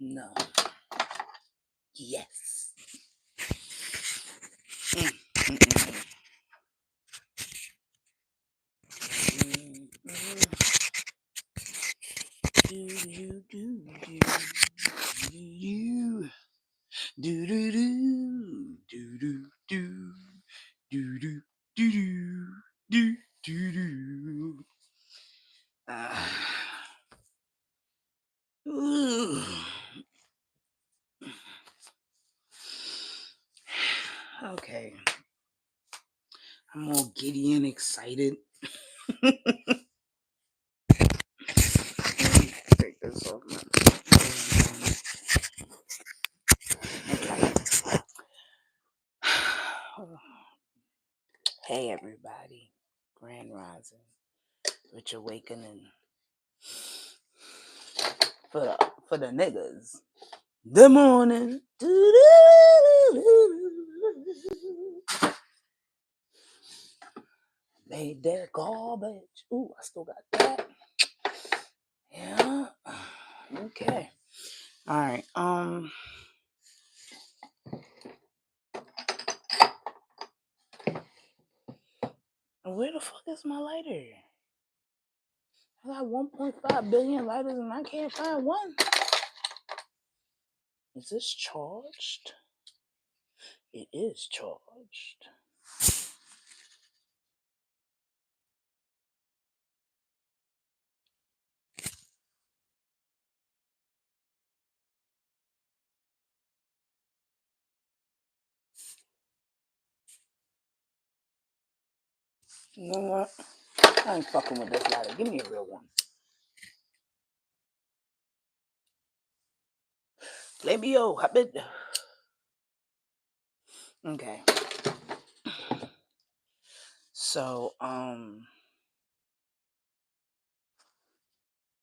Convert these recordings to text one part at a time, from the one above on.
No. Yes. Mm, mm, mm, mm, mm. Do do do do do do do do do do do do. Ooh. Okay, I'm all giddy and excited. Take this off. Okay. Hey everybody, Grand Rising, Rich Awakening for the niggas. The morning. Made that garbage. Ooh, I still got that. Yeah. Okay. All right. Where the fuck is my lighter? I got 1.5 billion lighters and I can't find one. Is this charged? It is charged. You know what? I ain't fucking with this lighter. Give me a real one. Labio, I bet. Okay. So,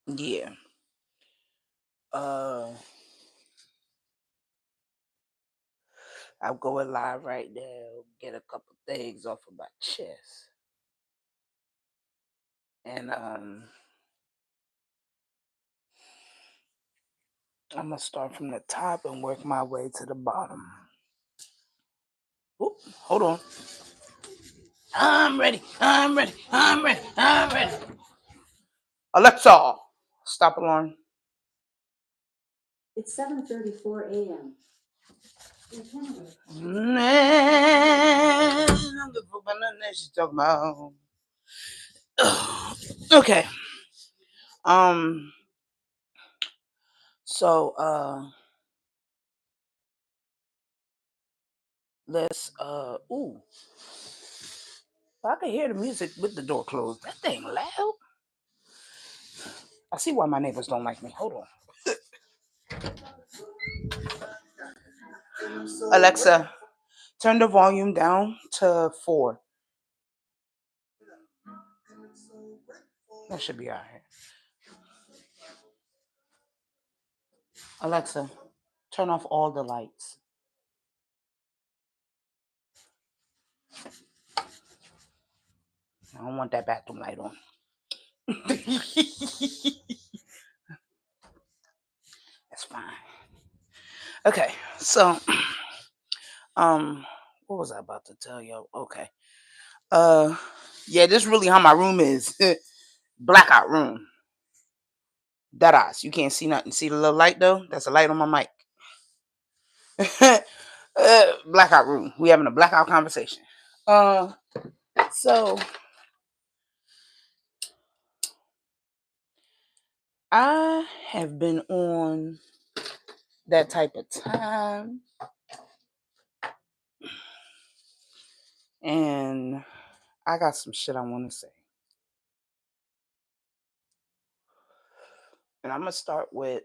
yeah. I'll go live right now, get a couple things off of my chest. And I'm gonna start from the top and work my way to the bottom. Oop, hold on. I'm ready. Alexa, stop alarm. It's 7:34 a.m. Man, I'm the fuck nothing that she's talking about. Okay. So let's ooh. I can hear the music with the door closed. That thing loud. I see why my neighbors don't like me. Hold on. Alexa, turn the volume down to 4. That should be all right. Alexa, turn off all the lights. I don't want that bathroom light on. That's fine. Okay, so what was I about to tell you? Okay. Yeah, this is really how my room is. Blackout room. That eyes. You can't see nothing. See the little light though? That's a light on my mic. Blackout room. We having a blackout conversation. So I have been on that type of time, and I got some shit I want to say. And I'm gonna start with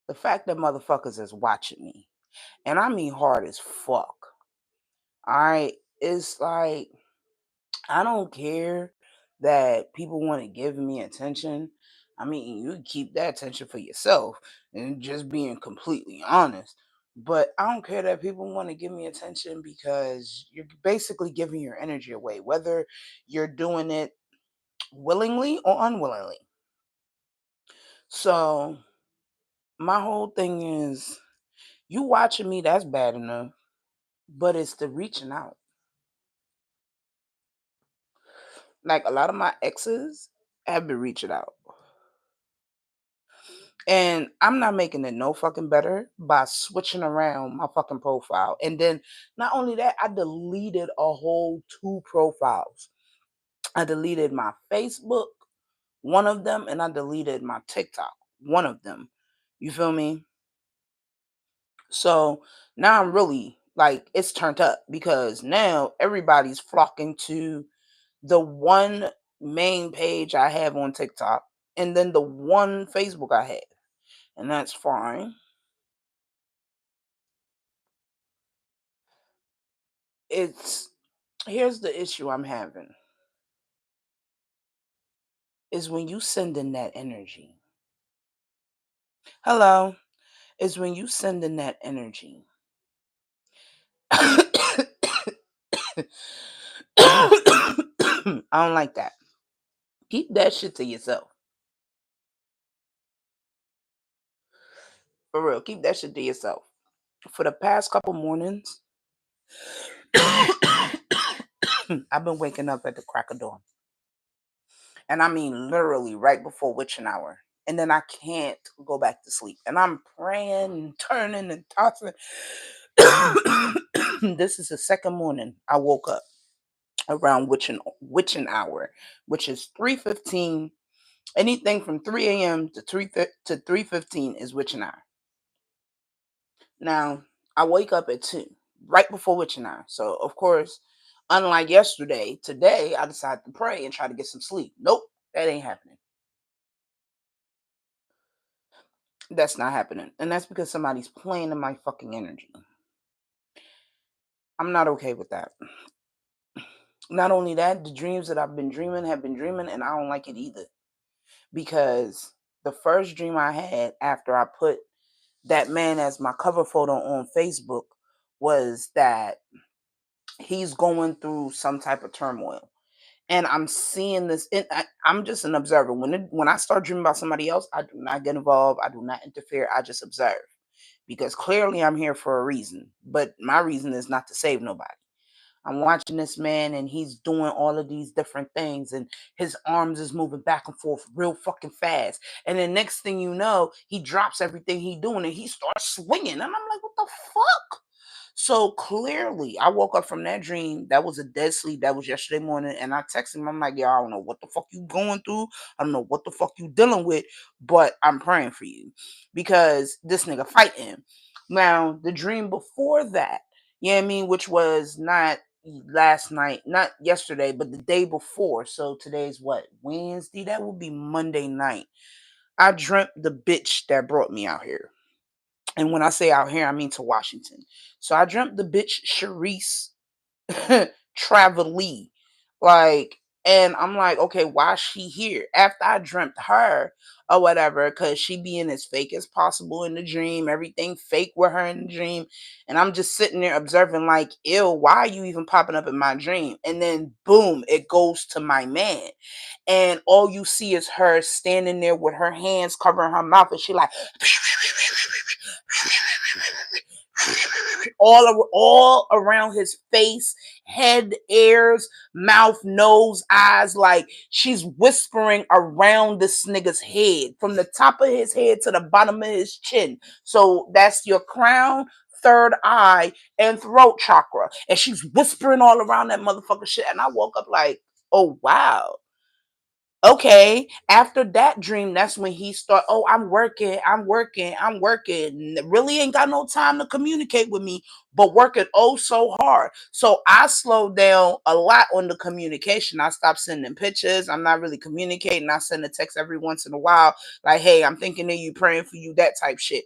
the fact that motherfuckers is watching me. And I mean hard as fuck. Alright. It's like I don't care that people want to give me attention. I mean, you keep that attention for yourself and just being completely honest. But I don't care that people want to give me attention because you're basically giving your energy away. Whether you're doing it willingly or unwillingly. So my whole thing is, you watching me, that's bad enough, but it's the reaching out. Like, a lot of my exes have been reaching out. And I'm not making it no fucking better by switching around my fucking profile. And then not only that, I deleted a whole 2 profiles. I deleted my Facebook, one of them, and I deleted my TikTok, one of them. You feel me? So now I'm really like, it's turned up because now everybody's flocking to the one main page I have on TikTok and then the one Facebook I have. And that's fine. It's Here's the issue I'm having is when you send in that energy. Hello, is when you send in that energy. I don't like that. Keep that shit to yourself. For real, keep that shit to yourself. For the past couple mornings, I've been waking up at the crack of dawn. And I mean literally right before witching hour. And then I can't go back to sleep. And I'm praying and turning and tossing. This is the second morning I woke up around witching hour, which is 3:15. Anything from 3 a.m. to 3:15 is witching hour. Now, I wake up at 2, right before witching hour. So, of course, unlike yesterday, today I decided to pray and try to get some sleep. Nope, that ain't happening. That's not happening. And that's because somebody's playing in my fucking energy. I'm not okay with that. Not only that, the dreams that I've been dreaming have been dreaming, and I don't like it either. Because the first dream I had after I put that man as my cover photo on Facebook was that he's going through some type of turmoil. And I'm seeing this. I'm just an observer. When I start dreaming about somebody else, I do not get involved. I do not interfere. I just observe because clearly I'm here for a reason. But my reason is not to save nobody. I'm watching this man and he's doing all of these different things and his arms is moving back and forth real fucking fast. And then next thing you know, he drops everything he doing and he starts swinging. And I'm like, what the fuck? So clearly, I woke up from that dream. That was a dead sleep. That was yesterday morning. And I texted him. I'm like, yo, I don't know what the fuck you going through. I don't know what the fuck you dealing with, but I'm praying for you because this nigga fighting. Now, the dream before that, you know what I mean, which was not last night, not yesterday, but the day before. So today's what? Wednesday? That would be Monday night. I dreamt the bitch that brought me out here. And when I say out here, I mean to Washington. So I dreamt the bitch Sharice Travellee. Like, and I'm like, okay, why is she here? After I dreamt her or whatever, because she being as fake as possible in the dream, everything fake with her in the dream. And I'm just sitting there observing, like, ew, why are you even popping up in my dream? And then boom, it goes to my man. And all you see is her standing there with her hands covering her mouth, and she like all around his face, head, ears, mouth, nose, eyes, like she's whispering around this nigga's head, from the top of his head to the bottom of his chin. So that's your crown, third eye, and throat chakra. And she's whispering all around that motherfucker shit. And I woke up like, oh wow. Okay, after that dream, that's when he start. Oh, I'm working. Really ain't got no time to communicate with me, but working oh so hard. So I slowed down a lot on the communication. I stopped sending pictures. I'm not really communicating. I send a text every once in a while, like, "Hey, I'm thinking of you, praying for you," that type shit.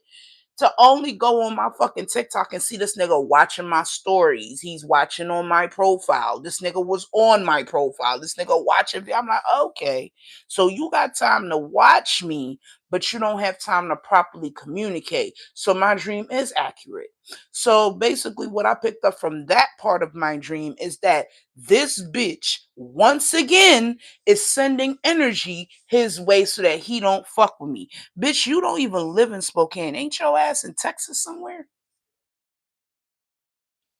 To only go on my fucking TikTok and see this nigga watching my stories. He's watching on my profile. This nigga was on my profile. This nigga watching. I'm like, okay, so you got time to watch me, but you don't have time to properly communicate. So my dream is accurate. So basically, what I picked up from that part of my dream is that this bitch, once again, is sending energy his way so that he don't fuck with me. Bitch, you don't even live in Spokane. Ain't your ass in Texas somewhere?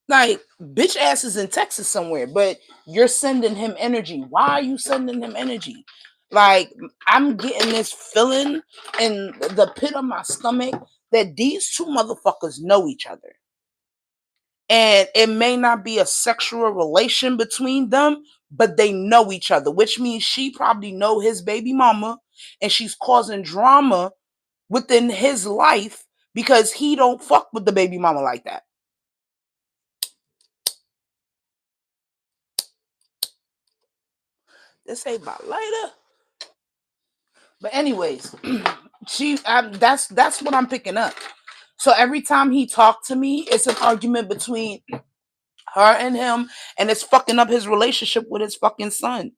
Like, bitch ass is in Texas somewhere, but you're sending him energy. Why are you sending him energy? Like, I'm getting this feeling in the pit of my stomach that these two motherfuckers know each other. And it may not be a sexual relation between them, but they know each other, which means she probably know his baby mama and she's causing drama within his life because he don't fuck with the baby mama like that. This ain't my lighter. But anyways, that's what I'm picking up. So every time he talked to me, it's an argument between her and him, and it's fucking up his relationship with his fucking son.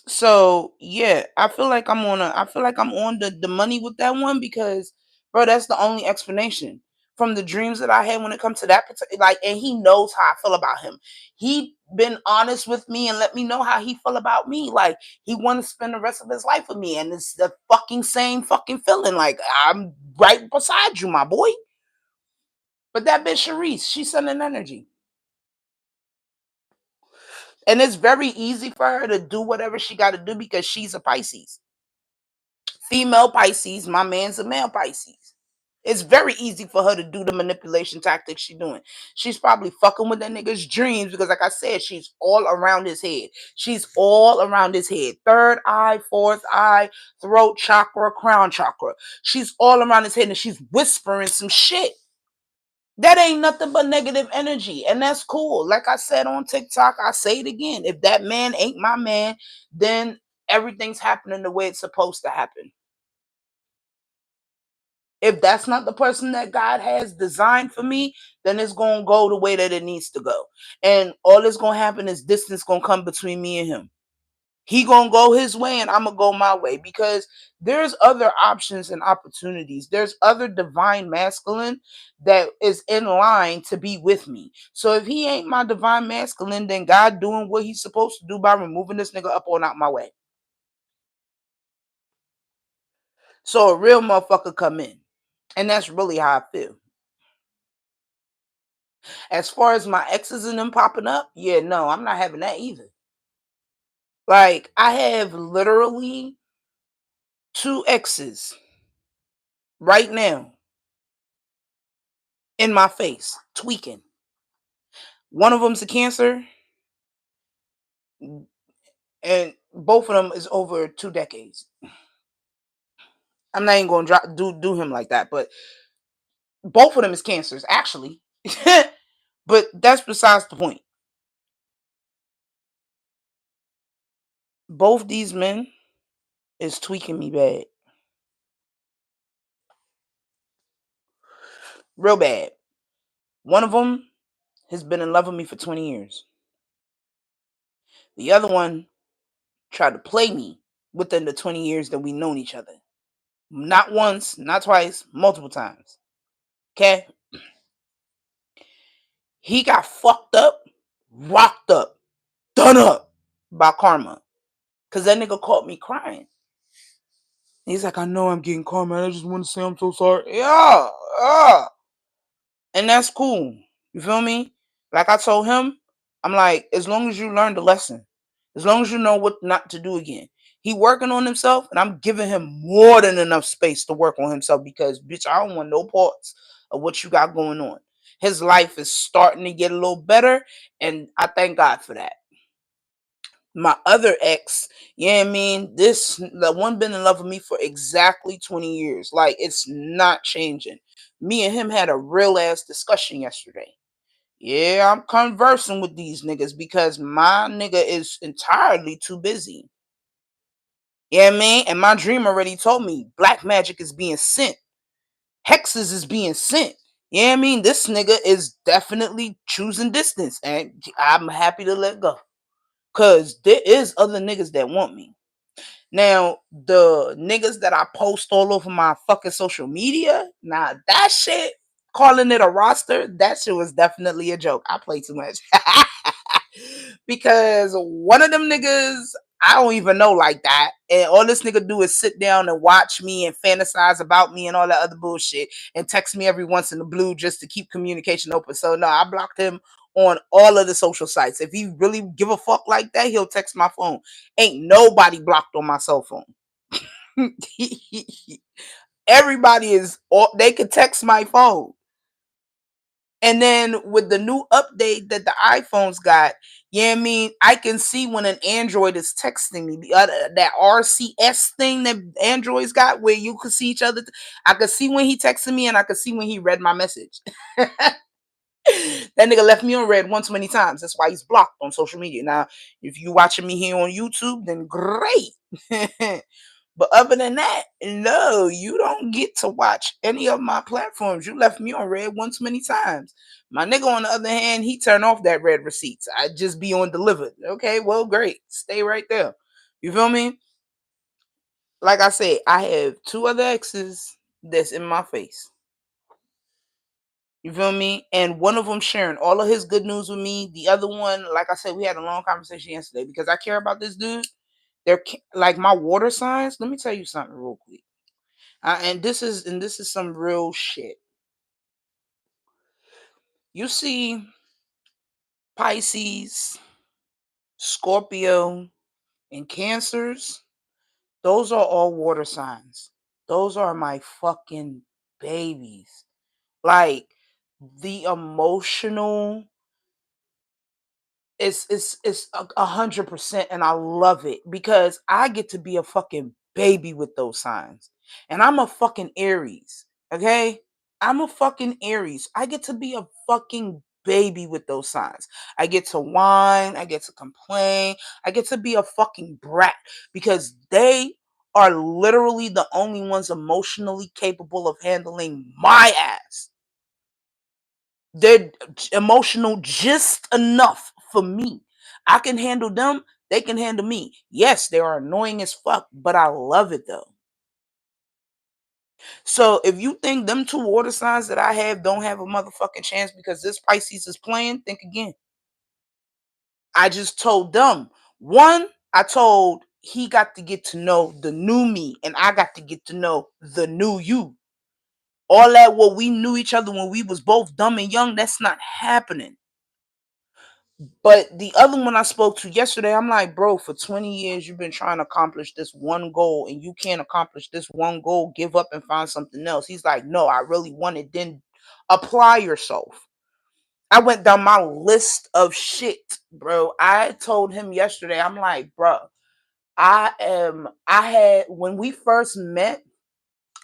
So yeah, I feel like I'm on the money with that one because bro, that's the only explanation from the dreams that I had when it comes to that particular, like, and he knows how I feel about him. He been honest with me and let me know how he feel about me. Like, he want to spend the rest of his life with me, and it's the fucking same fucking feeling. Like, I'm right beside you, my boy. But that bitch Sharice, she's sending energy. And it's very easy for her to do whatever she got to do because she's a Pisces. Female Pisces, my man's a male Pisces. It's very easy for her to do the manipulation tactics she's doing. She's probably fucking with that nigga's dreams because, like I said, she's all around his head. She's all around his head. Third eye, fourth eye, throat chakra, crown chakra. She's all around his head and she's whispering some shit. That ain't nothing but negative energy. And that's cool. Like I said on TikTok, I say it again. If that man ain't my man, then everything's happening the way it's supposed to happen. If that's not the person that God has designed for me, then it's going to go the way that it needs to go. And all that's going to happen is distance going to come between me and him. He going to go his way and I'm going to go my way because there's other options and opportunities. There's other divine masculine that is in line to be with me. So if he ain't my divine masculine, then God doing what he's supposed to do by removing this nigga up on out my way. So a real motherfucker come in. And that's really how I feel. As far as my exes and them popping up, yeah, no, I'm not having that either. Like, I have literally 2 exes right now in my face, tweaking. One of them's a Cancer, and both of them is over 2 decades. I'm not even going to do him like that, but both of them is Cancers, actually. But that's besides the point. Both these men is tweaking me bad. Real bad. One of them has been in love with me for 20 years. The other one tried to play me within the 20 years that we known each other. Not once, not twice, multiple times. Okay? He got fucked up, rocked up, done up by karma. Because that nigga caught me crying. He's like, I know I'm getting karma. I just want to say I'm so sorry. Yeah. And that's cool. You feel me? Like I told him, I'm like, as long as you learn the lesson, as long as you know what not to do again. He working on himself, and I'm giving him more than enough space to work on himself because, bitch, I don't want no parts of what you got going on. His life is starting to get a little better, and I thank God for that. My other ex, yeah, I mean, the one been in love with me for exactly 20 years. Like, it's not changing. Me and him had a real ass discussion yesterday. Yeah, I'm conversing with these niggas because my nigga is entirely too busy. Yeah, I mean, and my dream already told me black magic is being sent. Hexes is being sent. Yeah, I mean, this nigga is definitely choosing distance, and I'm happy to let go. Cause there is other niggas that want me. Now, the niggas that I post all over my fucking social media, nah, that shit, calling it a roster, that shit was definitely a joke. I play too much. Because one of them niggas, I don't even know like that. And all this nigga do is sit down and watch me and fantasize about me and all that other bullshit and text me every once in the blue just to keep communication open. So no, I blocked him on all of the social sites. If he really give a fuck like that, he'll text my phone. Ain't nobody blocked on my cell phone. Everybody is, they could text my phone. And then with the new update that the iPhones got, yeah, I mean, I can see when an Android is texting me. The other, that RCS thing that Androids got, where you could see each other. I could see when he texted me, and I could see when he read my message. That nigga left me on red one too many times. That's why he's blocked on social media. Now, if you watching me here on YouTube, then great. But other than that, no, you don't get to watch any of my platforms. You left me on red one too many times. My nigga, on the other hand, he turned off that red receipts. I just be on delivered. Okay, well, great. Stay right there. You feel me? Like I said, I have two other exes that's in my face. You feel me? And one of them sharing all of his good news with me. The other one, like I said, we had a long conversation yesterday because I care about this dude. They're like my water signs. Let me tell you something real quick. And this is some real shit. You see, Pisces, Scorpio, and Cancers. Those are all water signs. Those are my fucking babies. Like the emotional, it's 100%, and I love it because I get to be a fucking baby with those signs, and I'm a fucking Aries. Okay, I'm a fucking Aries. I get to be a fucking baby with those signs. I get to whine. I get to complain. I get to be a fucking brat because they are literally the only ones emotionally capable of handling my ass. They're emotional just enough for me. I can handle them. They can handle me. Yes, they are annoying as fuck, but I love it though. So if you think them two water signs that I have don't have a motherfucking chance because this Pisces is playing, think again. I just told them. One, I told he got to get to know the new me, and I got to get to know the new you. All that what we knew each other when we was both dumb and young, that's not happening. But the other one I spoke to yesterday, I'm like, bro, for 20 years you've been trying to accomplish this one goal and you can't accomplish this one goal, give up and find something else. He's like, no, I really want it. Then apply yourself. I went down my list of shit, bro. I told him yesterday, I'm like, bro, I had, when we first met,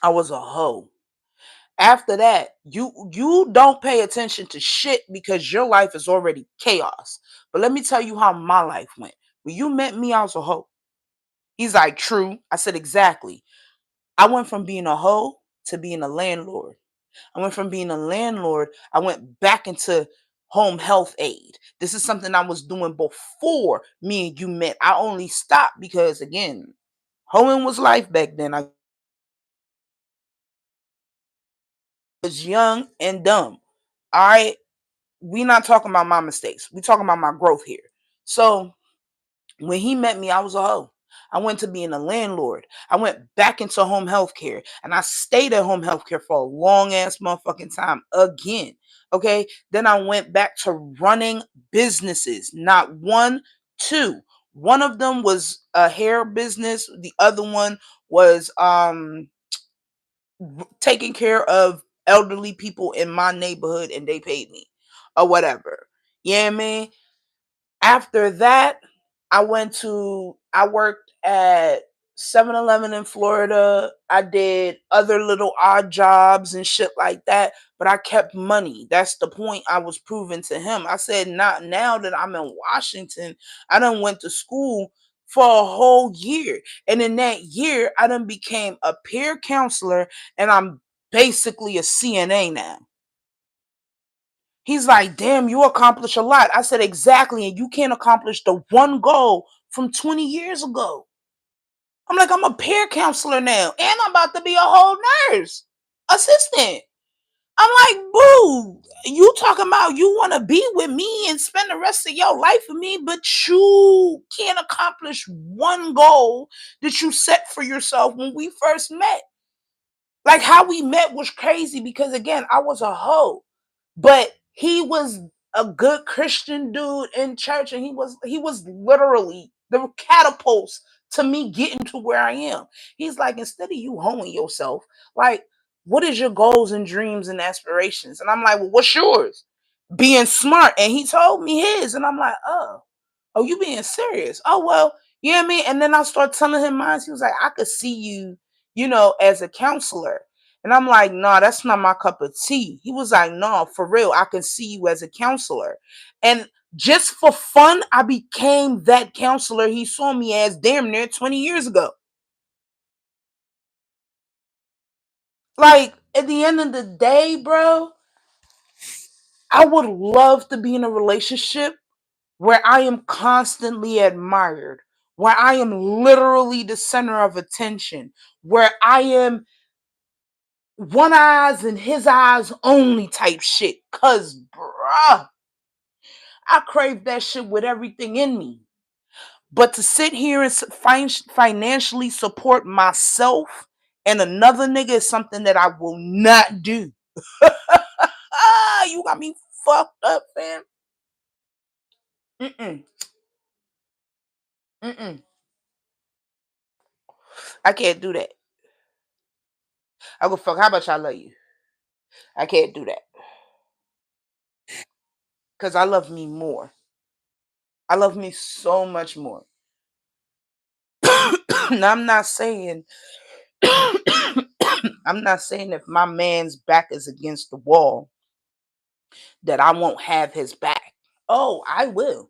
I was a hoe. After that, you don't pay attention to shit because your life is already chaos. But let me tell you how my life went. When you met me, I was a hoe. He's like, true. I said, exactly. I went from being a hoe to being a landlord. I went from being a landlord, I went back into home health aid. This is something I was doing before me and you met. I only stopped because, again, hoeing was life back then. I was young and dumb. All right. We not talking about my mistakes. We talking about my growth here. So when he met me, I was a hoe. I went to being a landlord. I went back into home health care, and I stayed at home health care for a long ass motherfucking time again. Okay. Then I went back to running businesses. Not one, two. One of them was a hair business. The other one was taking care of elderly people in my neighborhood, and they paid me or whatever. Yeah, you know I mean, after that, I worked at 7-Eleven in Florida. I did other little odd jobs and shit like that, but I kept money. That's the point I was proving to him. I said, not now that I'm in Washington, I done went to school for a whole year. And in that year, I done became a peer counselor, and I'm basically a CNA now. He's like, damn, you accomplish a lot. I said, exactly. And you can't accomplish the one goal from 20 years ago. I'm like, I'm a peer counselor now, and I'm about to be a whole nurse assistant. I'm like, boo, you talking about you want to be with me and spend the rest of your life with me, but you can't accomplish one goal that you set for yourself when we first met. Like how we met was crazy because again, I was a hoe, but he was a good Christian dude in church, and he was literally the catapults to me getting to where I am. He's like, instead of you hoeing yourself, like, what is your goals and dreams and aspirations? And I'm like, well, what's yours? Being smart. And he told me his, and I'm like, oh, you being serious? Oh, well, you know what I mean? And then I start telling him mine. He was like, I could see you, as a counselor. And I'm like, no, that's not my cup of tea. He was like, no, for real, I can see you as a counselor. And just for fun, I became that counselor he saw me as damn near 20 years ago. Like, at the end of the day, bro, I would love to be in a relationship where I am constantly admired, where I am literally the center of attention, where I am one eyes in his eyes only type shit. Cause bruh, I crave that shit with everything in me. But to sit here and financially support myself and another nigga is something that I will not do. You got me fucked up, fam. Mm-mm. Mm-mm. I can't do that. I go fuck. How much I love you? I can't do that. Because I love me more. I love me so much more. Now, I'm not saying if my man's back is against the wall that I won't have his back. Oh, I will.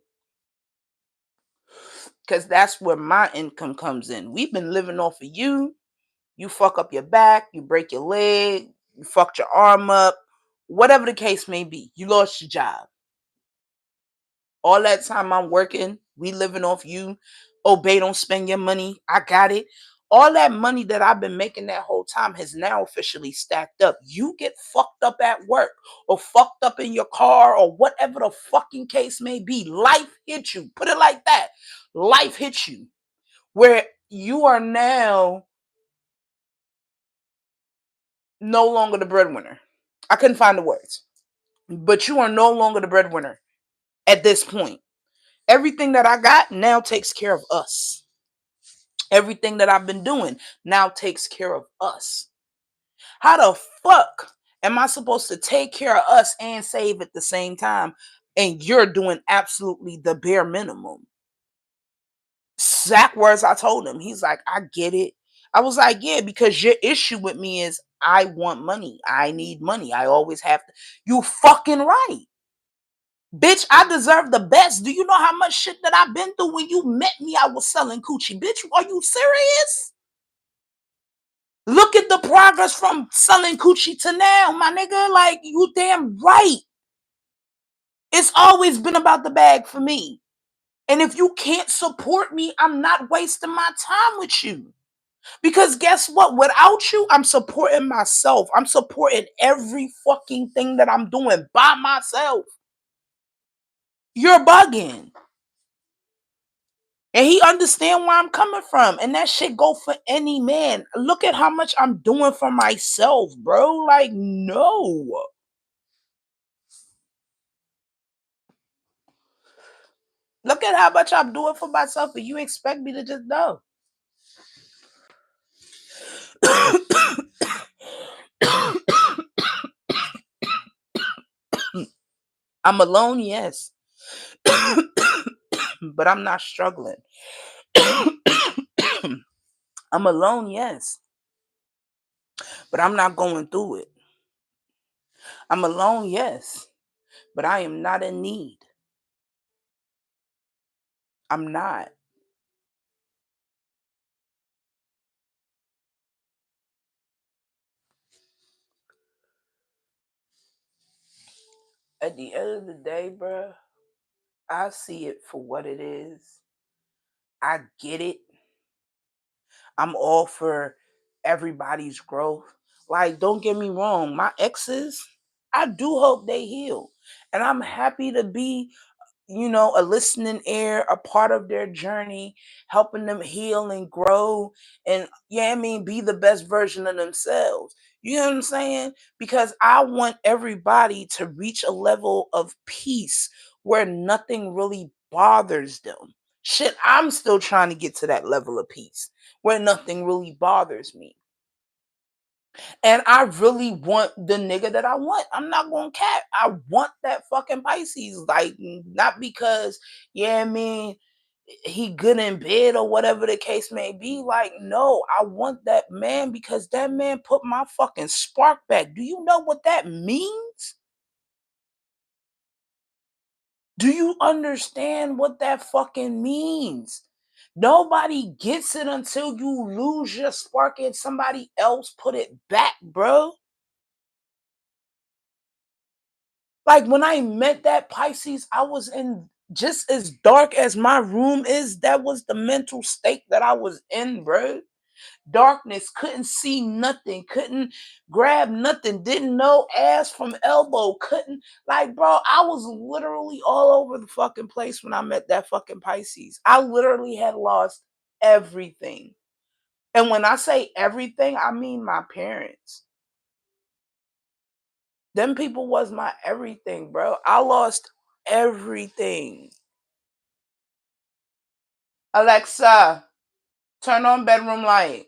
Because that's where my income comes in. We've been living off of you. You fuck up your back, you break your leg, you fucked your arm up, whatever the case may be. You lost your job. All that time I'm working, we living off you. Obey, don't spend your money. I got it. All that money that I've been making that whole time has now officially stacked up. You get fucked up at work or fucked up in your car or whatever the fucking case may be. Life hits you. Put it like that. Life hits you where you are now no longer the breadwinner. I couldn't find the words, but you are no longer the breadwinner at this point. Everything that I got now takes care of us. Everything that I've been doing now takes care of us. How the fuck am I supposed to take care of us and save at the same time? And you're doing absolutely the bare minimum. Exact words I told him. He's like, I get it. I was like, yeah, because your issue with me is I want money. I need money. I always have to. You fucking right. Bitch, I deserve the best. Do you know how much shit that I've been through? When you met me, I was selling coochie. Bitch, are you serious? Look at the progress from selling coochie to now, my nigga. Like, you damn right. It's always been about the bag for me. And if you can't support me, I'm not wasting my time with you. Because guess what? Without you, I'm supporting myself. I'm supporting every fucking thing that I'm doing by myself. You're bugging. And he understand where I'm coming from. And that shit go for any man. Look at how much I'm doing for myself, bro. Like, no. Look at how much I'm doing for myself, and you expect me to just know. I'm alone, yes. But I'm not struggling. I'm alone, yes. But I'm not going through it. I'm alone, yes. But I am not in need. I'm not. At the end of the day, bro, I see it for what it is. I get it. I'm all for everybody's growth. Like, don't get me wrong, my exes, I do hope they heal. And I'm happy to be, a listening ear, a part of their journey, helping them heal and grow and, yeah, I mean, be the best version of themselves. You know what I'm saying? Because I want everybody to reach a level of peace where nothing really bothers them. Shit, I'm still trying to get to that level of peace where nothing really bothers me. And I really want the nigga that I want. I'm not gonna cap. I want that fucking Pisces. Like, not because, yeah, I mean, he good in bed or whatever the case may be. Like, no, I want that man because that man put my fucking spark back. Do you know what that means? Do you understand what that fucking means? Nobody gets it until you lose your spark and somebody else put it back, bro. Like, when I met that Pisces, I was in just as dark as my room is. That was the mental state that I was in, bro. Darkness, couldn't see nothing, couldn't grab nothing, didn't know ass from elbow, couldn't, like, bro, I was literally all over the fucking place when I met that fucking Pisces. I literally had lost everything. And when I say everything, I mean my parents. Them people was my everything, bro. I lost everything. Alexa, turn on bedroom light.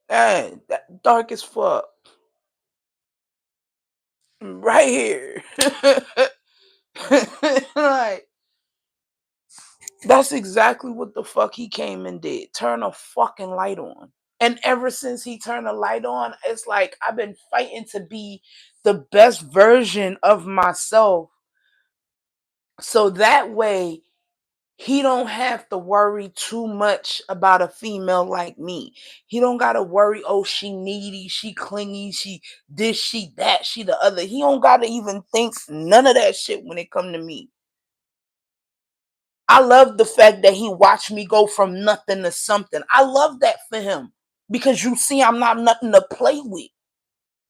Hey, that dark as fuck. Right here. Like, that's exactly what the fuck he came and did. Turn a fucking light on. And ever since he turned the light on, it's like I've been fighting to be the best version of myself. So that way he don't have to worry too much about a female like me. He don't gotta worry, oh, she needy, she clingy, she this, she that, she the other. He don't gotta even think none of that shit when it come to me. I love the fact that he watched me go from nothing to something. I love that for him because you see, I'm not nothing to play with.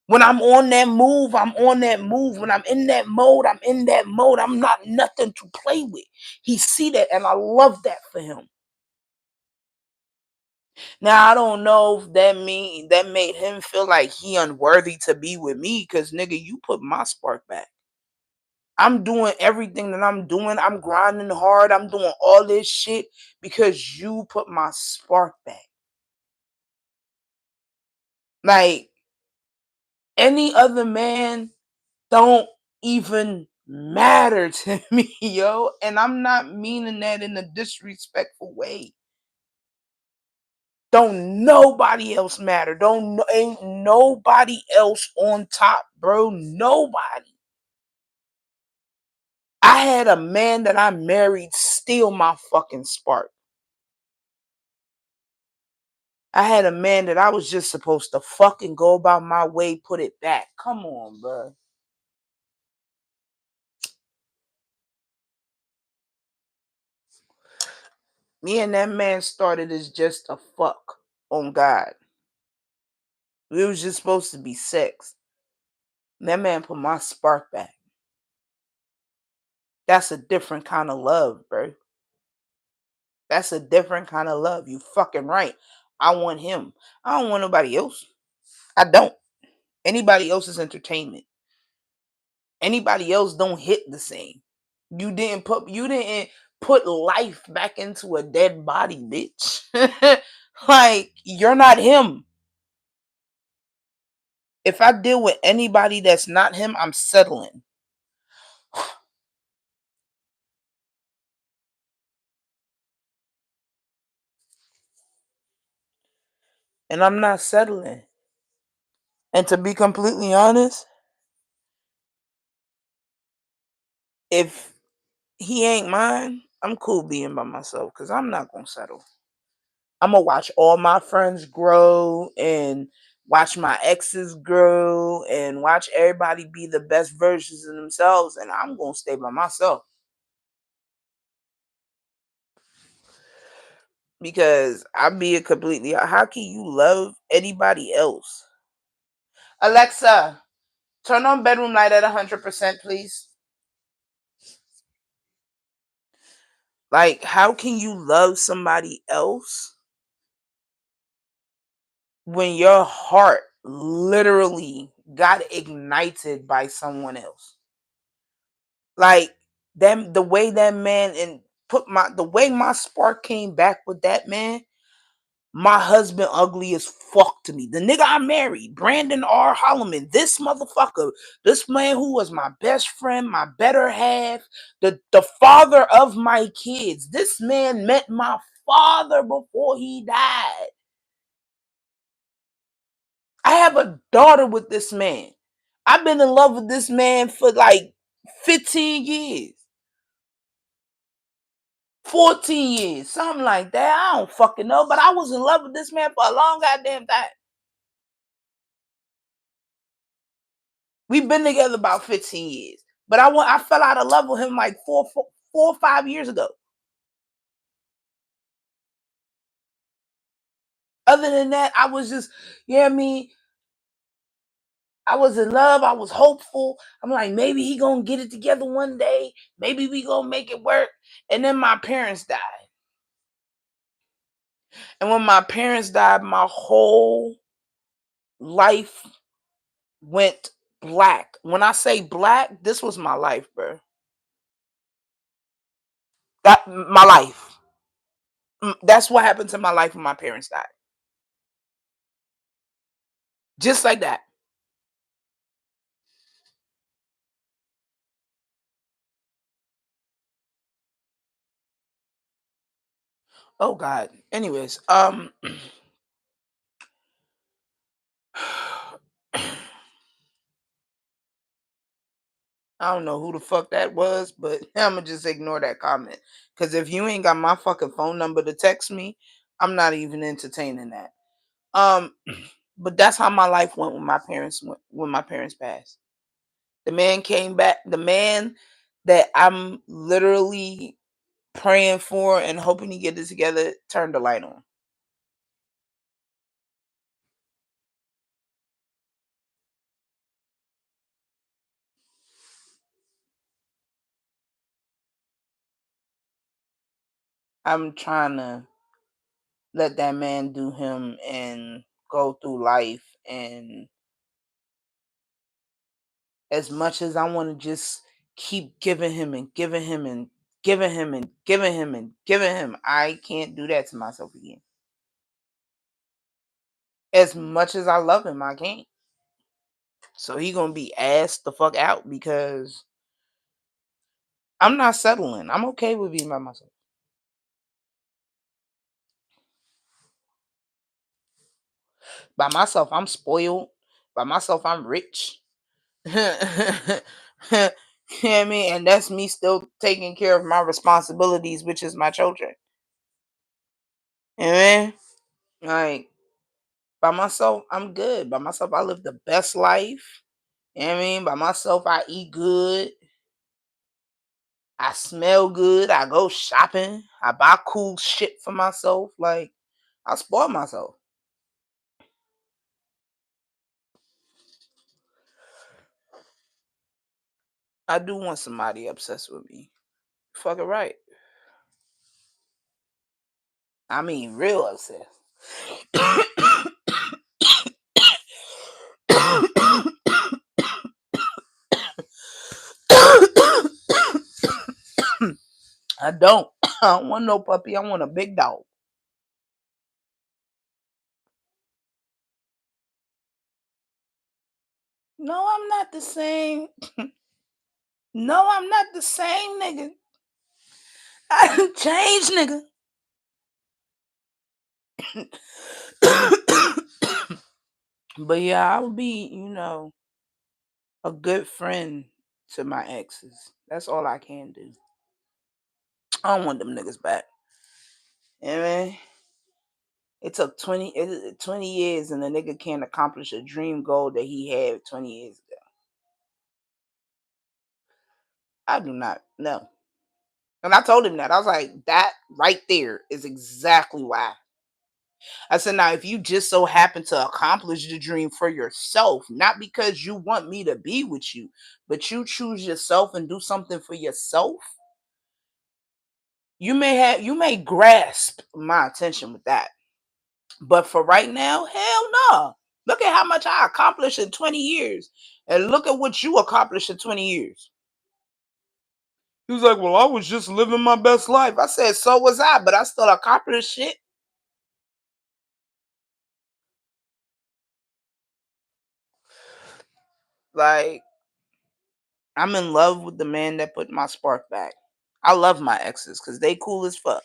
When I'm on that move, I'm on that move. When I'm in that mode, I'm in that mode. I'm not nothing to play with. He see that, and I love that for him. Now I don't know if that made him feel like he unworthy to be with me, cause nigga, you put my spark back. I'm doing everything that I'm doing. I'm grinding hard. I'm doing all this shit because you put my spark back. Like, any other man don't even matter to me, yo. And I'm not meaning that in a disrespectful way. Don't nobody else matter. Ain't nobody else on top, bro. Nobody. I had a man that I married steal my fucking spark. I had a man that I was just supposed to fucking go about my way, put it back. Come on, bro. Me and that man started as just a fuck on God. We was just supposed to be sex. That man put my spark back. That's a different kind of love, bro. That's a different kind of love. You fucking right. I want him. I don't want nobody else. I don't. Anybody else's entertainment. Anybody else don't hit the same. You didn't put life back into a dead body, bitch. Like, you're not him. If I deal with anybody that's not him, I'm settling. And I'm not settling. And to be completely honest, if he ain't mine, I'm cool being by myself because I'm not gonna settle. I'm gonna watch all my friends grow and watch my exes grow and watch everybody be the best versions of themselves, and I'm gonna stay by myself. Because I'm being completely. How can you love anybody else? Alexa, turn on bedroom light at 100%, please. Like, how can you love somebody else when your heart literally got ignited by someone else? Like, them, the way that man and the way my spark came back with that man. My husband ugly as fuck to me. The nigga I married, Brandon R. Holloman, this motherfucker, this man who was my best friend, my better half, the father of my kids. This man met my father before he died. I have a daughter with this man. I've been in love with this man for like 15 years. 14 years, something like that. I don't fucking know, but I was in love with this man for a long goddamn time. We've been together about 15 years. But I fell out of love with him like four or 5 years ago. Other than that, I was just, you know what I mean? I was in love. I was hopeful. I'm like, maybe he gonna get it together one day. Maybe we gonna make it work. And then my parents died. And when my parents died, my whole life went black. When I say black, this was my life, bro. That my life. That's what happened to my life when my parents died. Just like that. Oh God. Anyways, I don't know who the fuck that was, but I'm gonna just ignore that comment. Cause if you ain't got my fucking phone number to text me, I'm not even entertaining that. Um, but that's how my life went when my parents passed. The man came back. The man that I'm literally praying for and hoping to get it together turned the light on. I'm trying to let that man do him and go through life. And as much as I want to just keep giving him and giving him and giving him and giving him and giving him, I can't do that to myself again. As much as I love him, I can't. So he gonna be asked the fuck out because I'm not settling. I'm okay with being by myself. By myself, I'm spoiled. By myself, I'm rich. You know what I mean? And that's me still taking care of my responsibilities, which is my children. You know what I mean? Like, by myself, I'm good. By myself, I live the best life. You know what I mean? By myself, I eat good. I smell good. I go shopping. I buy cool shit for myself. Like, I spoil myself. I do want somebody obsessed with me. Fuck it right. I mean, real obsessed. I don't. I don't want no puppy. I want a big dog. No, I'm not the same. No, I'm not the same nigga. I done changed, nigga. But yeah, I would be, a good friend to my exes. That's all I can do. I don't want them niggas back. You know what I mean? It took 20 years and the nigga can't accomplish a dream goal that he had 20 years ago. I do not know. And I told him that. I was like, that right there is exactly why. I said, now, if you just so happen to accomplish the dream for yourself, not because you want me to be with you, but you choose yourself and do something for yourself, you may grasp my attention with that. But for right now, hell no. Look at how much I accomplished in 20 years. And look at what you accomplished in 20 years. He was like, well, I was just living my best life. I said, so was I, but I still accomplished shit. Like, I'm in love with the man that put my spark back. I love my exes because they cool as fuck.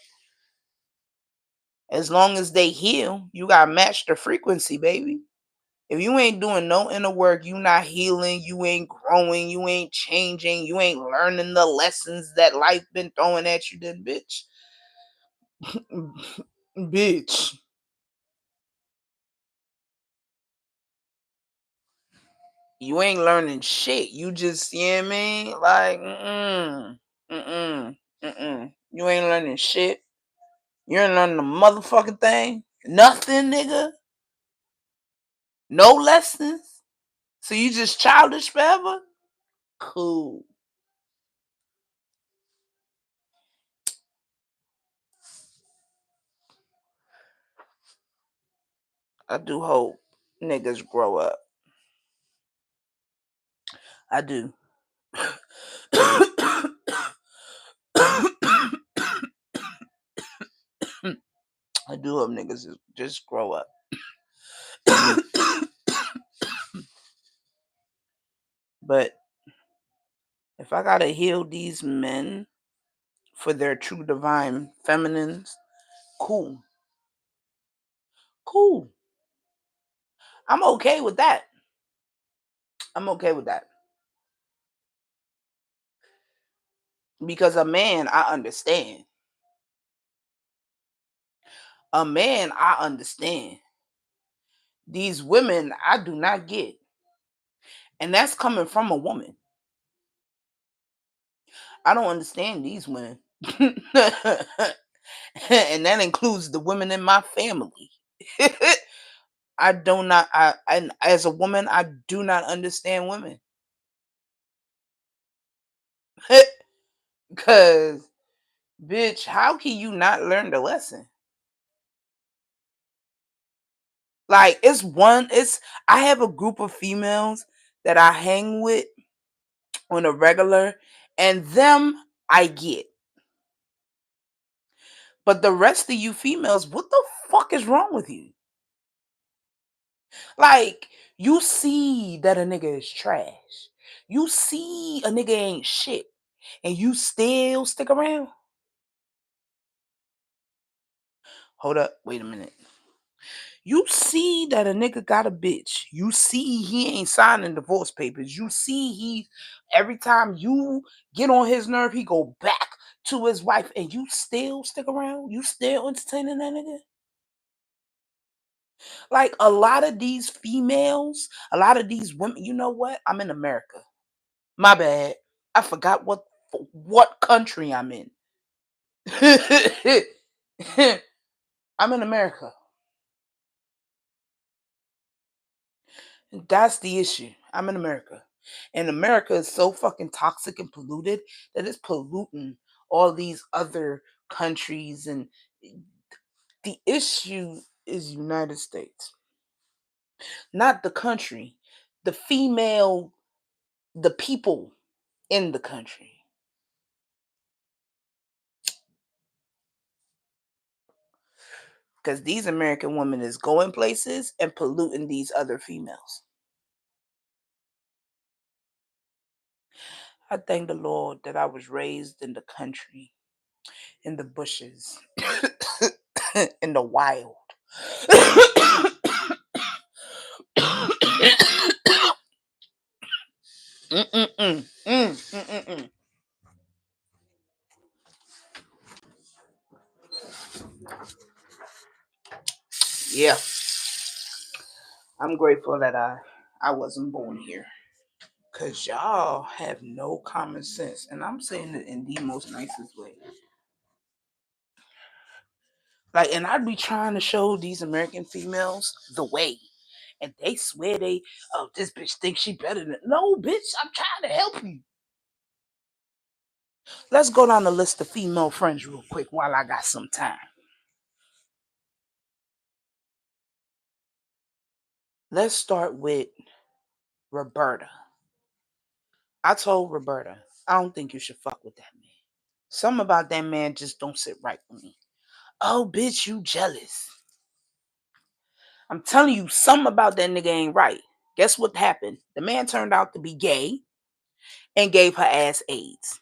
As long as they heal, you gotta match the frequency, baby. If you ain't doing no inner work, you not healing, you ain't growing, you ain't changing, you ain't learning the lessons that life been throwing at you, then bitch. Bitch. You ain't learning shit. You just, you know what I mean? Like, You ain't learning shit. You ain't learning the motherfucking thing. Nothing, nigga. No lessons. So you just childish forever? Cool. I do hope niggas grow up. I do. I do hope niggas just grow up. But if I gotta heal these men for their true divine feminines, cool. Cool. I'm okay with that. I'm okay with that. Because a man, I understand. A man, I understand. These women, I do not get. And that's coming from a woman. I don't understand these women. And that includes the women in my family. I do not, and as a woman, I do not understand women. Because, bitch, how can you not learn the lesson? Like, I have a group of females that I hang with on a regular, and them I get. But the rest of you females, what the fuck is wrong with you? Like, you see that a nigga is trash. You see a nigga ain't shit. And you still stick around? Hold up, wait a minute. You see that a nigga got a bitch. You see he ain't signing divorce papers. You see every time you get on his nerve, he go back to his wife, and you still stick around? You still entertaining that nigga? Like, a lot of these females, a lot of these women, you know what? I'm in America. My bad. I forgot what country I'm in. I'm in America. That's the issue. I'm in America. And America is so fucking toxic and polluted that it's polluting all these other countries. And the issue is United States, not the country, the female, the people in the country. Because these American women is going places and polluting these other females. I thank the Lord that I was raised in the country, in the bushes, in the wild. Yeah, I'm grateful that I wasn't born here. Cause y'all have no common sense. And I'm saying it in the most nicest way. Like, and I'd be trying to show these American females the way. And they swear oh, this bitch thinks she better than. No, bitch, I'm trying to help you. Let's go down the list of female friends real quick while I got some time. Let's start with Roberta. I told Roberta, I don't think you should fuck with that man. Something about that man just don't sit right with me. Oh, bitch, you jealous. I'm telling you, something about that nigga ain't right. Guess what happened? The man turned out to be gay and gave her ass AIDS.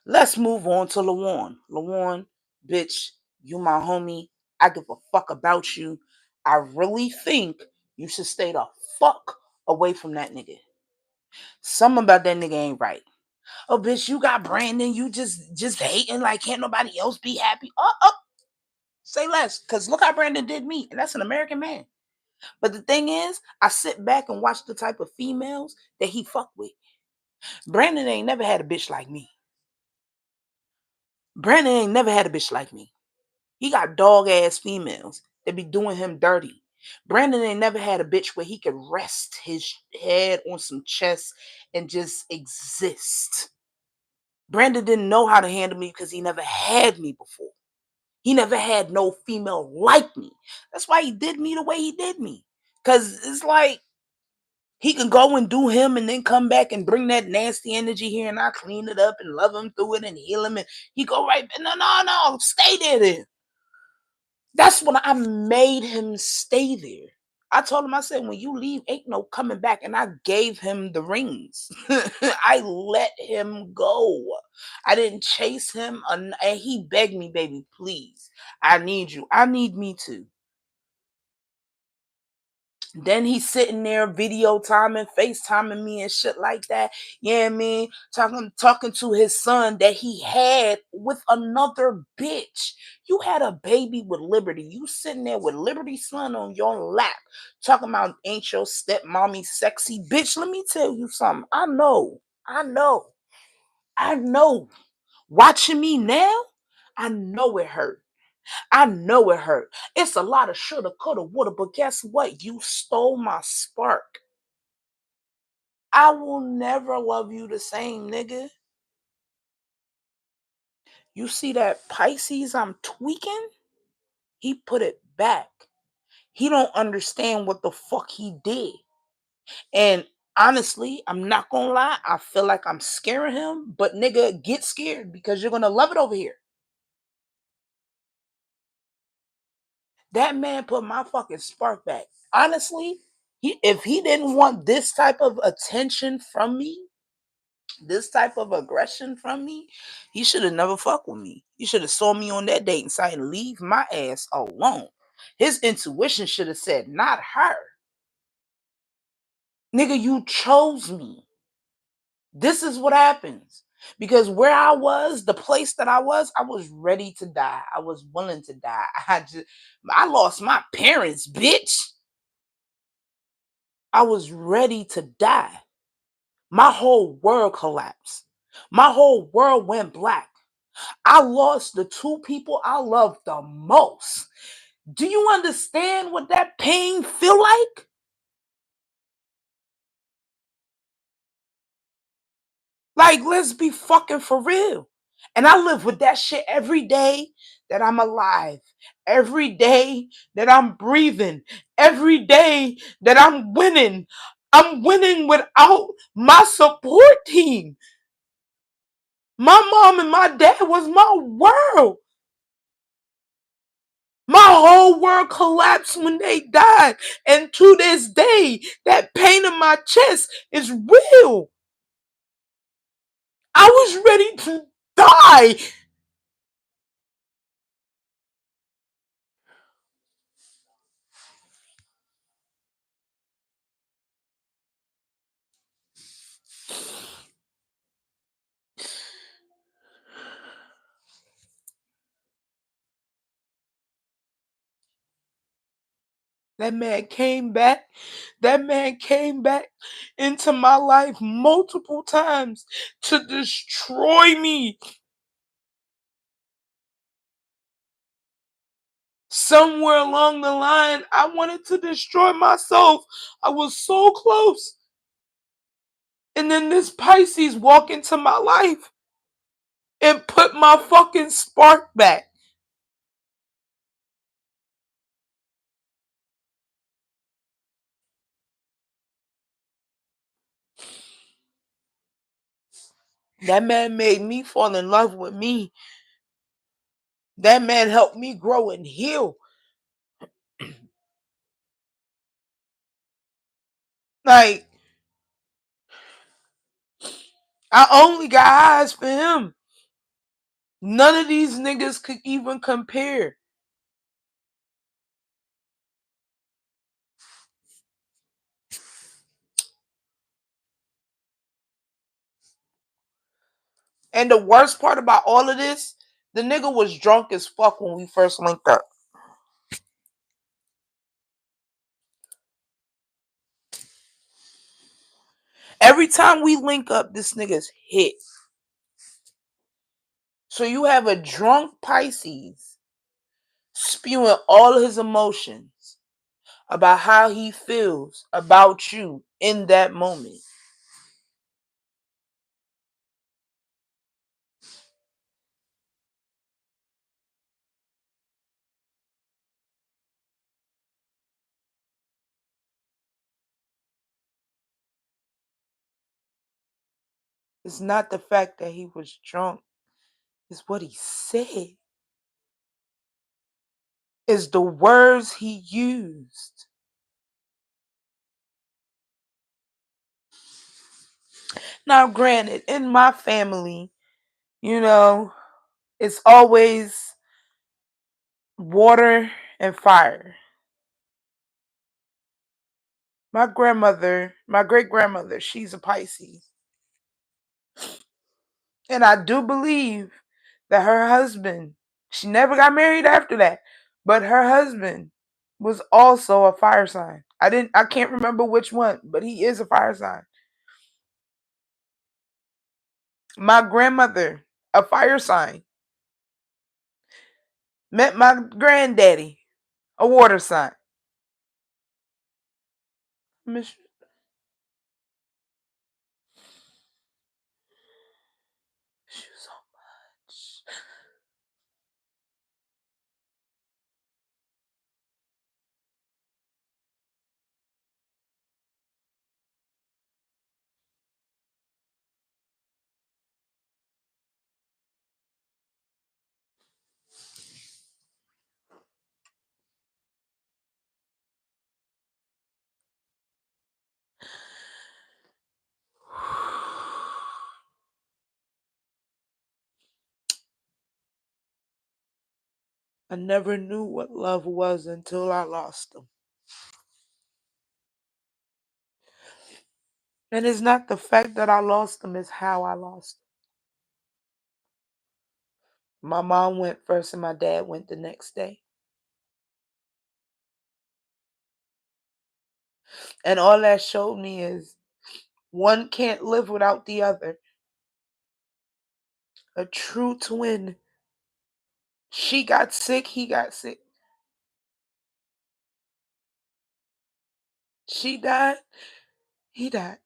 Let's move on to Lawan. Lawan, bitch, you my homie. I give a fuck about you. I really think you should stay the fuck away from that nigga. Something about that nigga ain't right. Oh, bitch, you got Brandon. You just hating like can't nobody else be happy. Say less. Cause look how Brandon did me. And that's an American man. But the thing is, I sit back and watch the type of females that he fuck with. Brandon ain't never had a bitch like me. Brandon ain't never had a bitch like me. He got dog ass females that be doing him dirty. Brandon ain't never had a bitch where he could rest his head on some chest and just exist. Brandon didn't know how to handle me because he never had me before. He never had no female like me. That's why he did me the way he did me. Because it's like he can go and do him and then come back and bring that nasty energy here and I clean it up and love him through it and heal him. And he go right back. No. Stay there then. That's when I made him stay there. I told him, I said, when you leave, ain't no coming back. And I gave him the rings. I let him go. I didn't chase him. And he begged me, baby, please. I need you. I need me too. Then he's sitting there video timing, FaceTiming me and shit like that. Yeah, I mean, talking to his son that he had with another bitch. You had a baby with Liberty. You sitting there with Liberty's son on your lap, talking about ain't your stepmommy sexy bitch. Let me tell you something. I know. Watching me now, I know it hurt. I know it hurt. It's a lot of shoulda, coulda, woulda, but guess what? You stole my spark. I will never love you the same, nigga. You see that Pisces I'm tweaking? He put it back. He don't understand what the fuck he did. And honestly, I'm not gonna lie, I feel like I'm scaring him, but nigga, get scared because you're gonna love it over here. That man put my fucking spark back. Honestly, if he didn't want this type of attention from me, this type of aggression from me, he should have never fucked with me. He should have saw me on that dating site and leave my ass alone. His intuition should have said, not her. Nigga, you chose me. This is what happens. Because where I was, the place that I was ready to die. I was willing to die. I lost my parents, bitch. I was ready to die. My whole world collapsed. My whole world went black. I lost the two people I loved the most. Do you understand what that pain feel like? Like, let's be fucking for real. And I live with that shit every day that I'm alive, every day that I'm breathing, every day that I'm winning. I'm winning without my support team. My mom and my dad was my world. My whole world collapsed when they died. And to this day, that pain in my chest is real. I was ready to die. That man came back. That man came back into my life multiple times to destroy me. somewhere along the line, I wanted to destroy myself. I was so close. And then this Pisces walked into my life and put my fucking spark back. That man made me fall in love with me. That man helped me grow and heal. Like, I only got eyes for him. None of these niggas could even compare. And the worst part about all of this, the nigga was drunk as fuck when we first linked up. Every time we link up, this nigga's hit. So you have a drunk Pisces spewing all of his emotions about how he feels about you in that moment. It's not the fact that he was drunk. It's what he said. It's the words he used. Now, granted, in my family, you know, it's always water and fire. My grandmother, my great grandmother, she's a Pisces. And I do believe that her husband, she never got married after that, but her husband was also a fire sign. I can't remember which one, but he is a fire sign. My grandmother, a fire sign, met my granddaddy, a water sign. Miss you so much. I never knew what love was until I lost him. And it's not the fact that I lost him, it's how I lost him. My mom went first and my dad went the next day. And all that showed me is one can't live without the other. A true twin. She got sick, he got sick. She died, he died.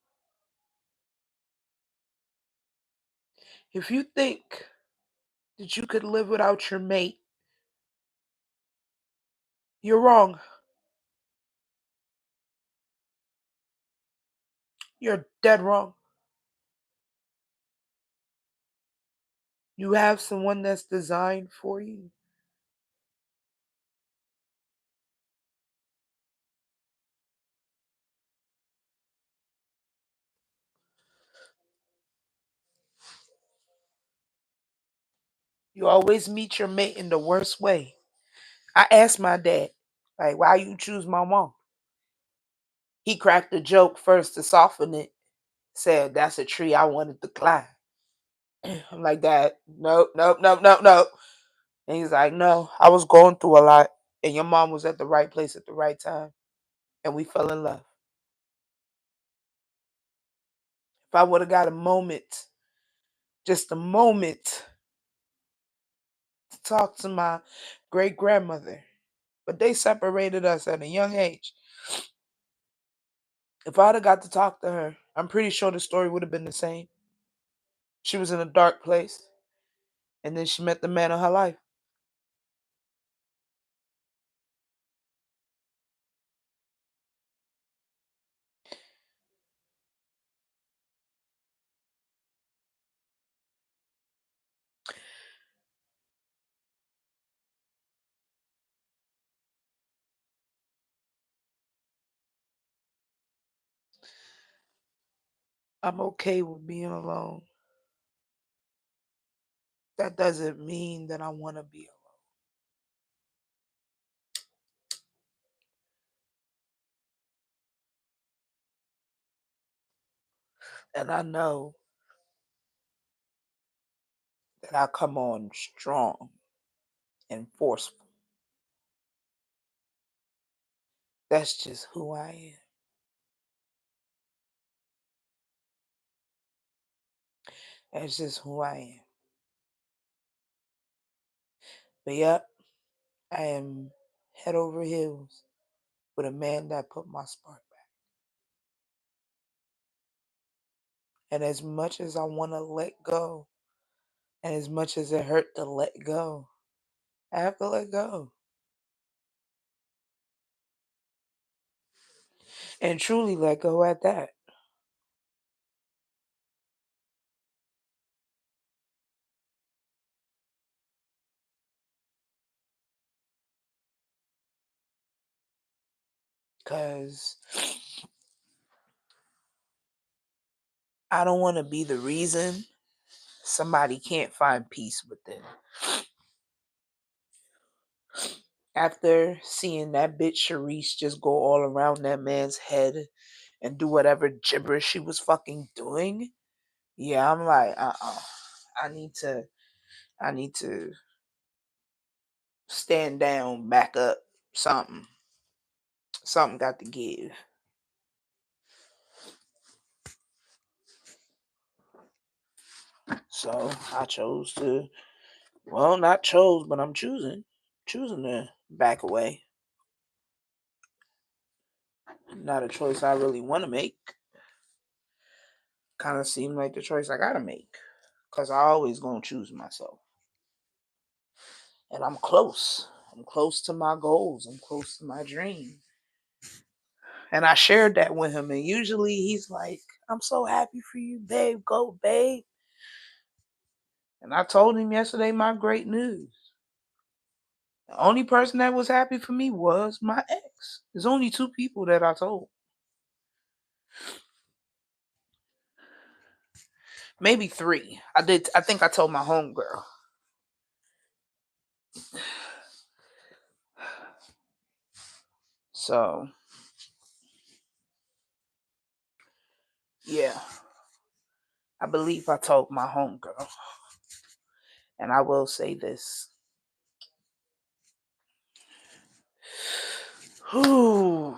If you think that you could live without your mate, you're wrong. You're dead wrong. You have someone that's designed for you. You always meet your mate in the worst way. I asked my dad, like, why you choose my mom? He cracked a joke first to soften it, said, that's a tree I wanted to climb. I'm like, Dad, nope, nope, nope, nope, nope. And he's like, no, I was going through a lot, and your mom was at the right place at the right time, and we fell in love. If I would have got a moment, just a moment, to talk to my great grandmother, But they separated us at a young age. If I'd have got to talk to her, I'm pretty sure the story would have been the same. She was in a dark place, and then she met the man of her life. I'm okay with being alone. That doesn't mean that I want to be alone. And I know that I come on strong and forceful. That's just who I am. That's just who I am. But yep, I am head over heels with a man that put my spark back. And as much as I want to let go, and as much as it hurt to let go, I have to let go. And truly let go at that. Because I don't want to be the reason somebody can't find peace within. After seeing that bitch Sharice just go all around that man's head and do whatever gibberish she was fucking doing, yeah, I'm like, I need to I need to stand down, back up, something. Something got to give. So I chose to, well, not chose, but I'm choosing to back away. Not a choice I really want to make. Kind of seemed like the choice I gotta make, cause I always gonna choose myself, and I'm close. I'm close to my goals. I'm close to my dream. And I shared that with him, and usually he's like, "I'm so happy for you, babe. Go, babe." And I told him yesterday my great news. The only person that was happy for me was my ex. There's only two people that I told. Maybe three. I think I told my homegirl. So yeah, I believe I told my homegirl. And I will say this. Whew.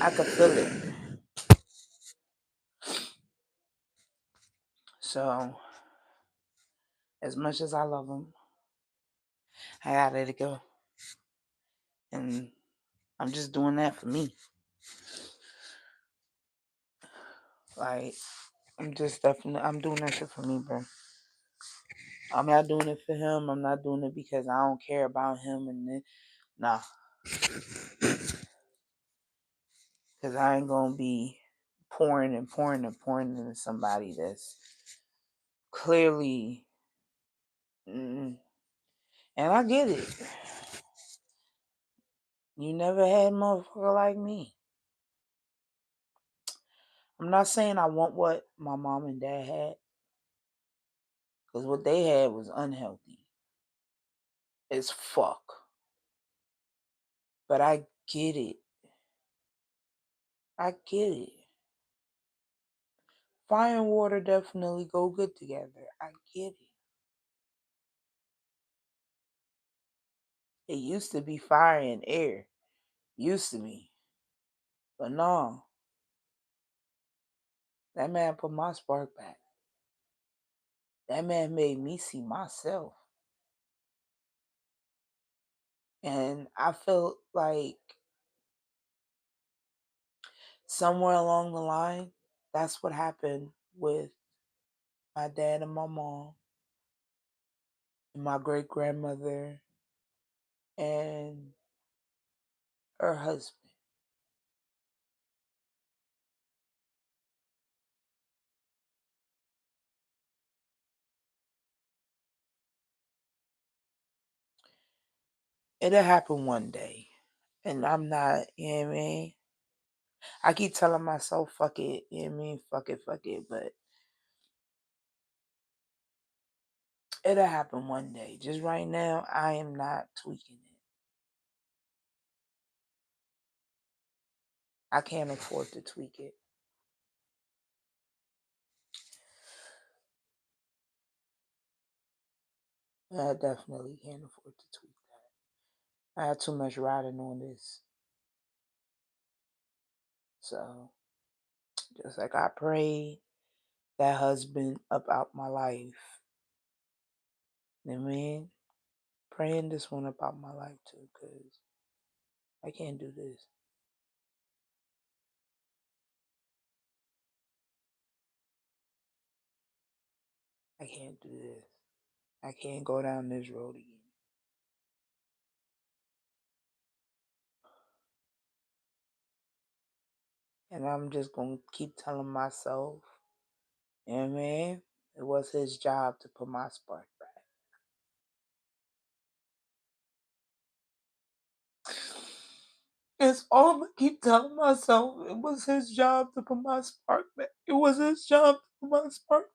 I could feel it. So as much as I love him, I gotta let it go. And I'm just doing that for me. Like, I'm doing that shit for me, bro. I'm not doing it for him. I'm not doing it because I don't care about him and then, nah. Because I ain't gonna be pouring and pouring and pouring into somebody that's clearly, and I get it. You never had a motherfucker like me. I'm not saying I want what my mom and dad had, because what they had was unhealthy as fuck. But I get it. I get it. Fire and water definitely go good together. I get it. It used to be fire and air. Used to be. But no. That man put my spark back. That man made me see myself. And I felt like somewhere along the line, that's what happened with my dad and my mom and my great grandmother and her husband. It'll happen one day. And I'm not, you know what I mean? I keep telling myself, fuck it, you know what I mean? Fuck it. But it'll happen one day. Just right now, I am not tweaking it. I can't afford to tweak it. I definitely can't afford to tweak that. I have too much riding on this. So, just like I prayed that husband up out my life. You know what I mean? Praying this one up out my life too, because I can't do this. I can't do this. I can't go down this road again. And I'm just going to keep telling myself, you know what I mean? It was his job to put my spark back. It's all I'm going to keep telling myself. It was his job to put my spark back. It was his job to put my spark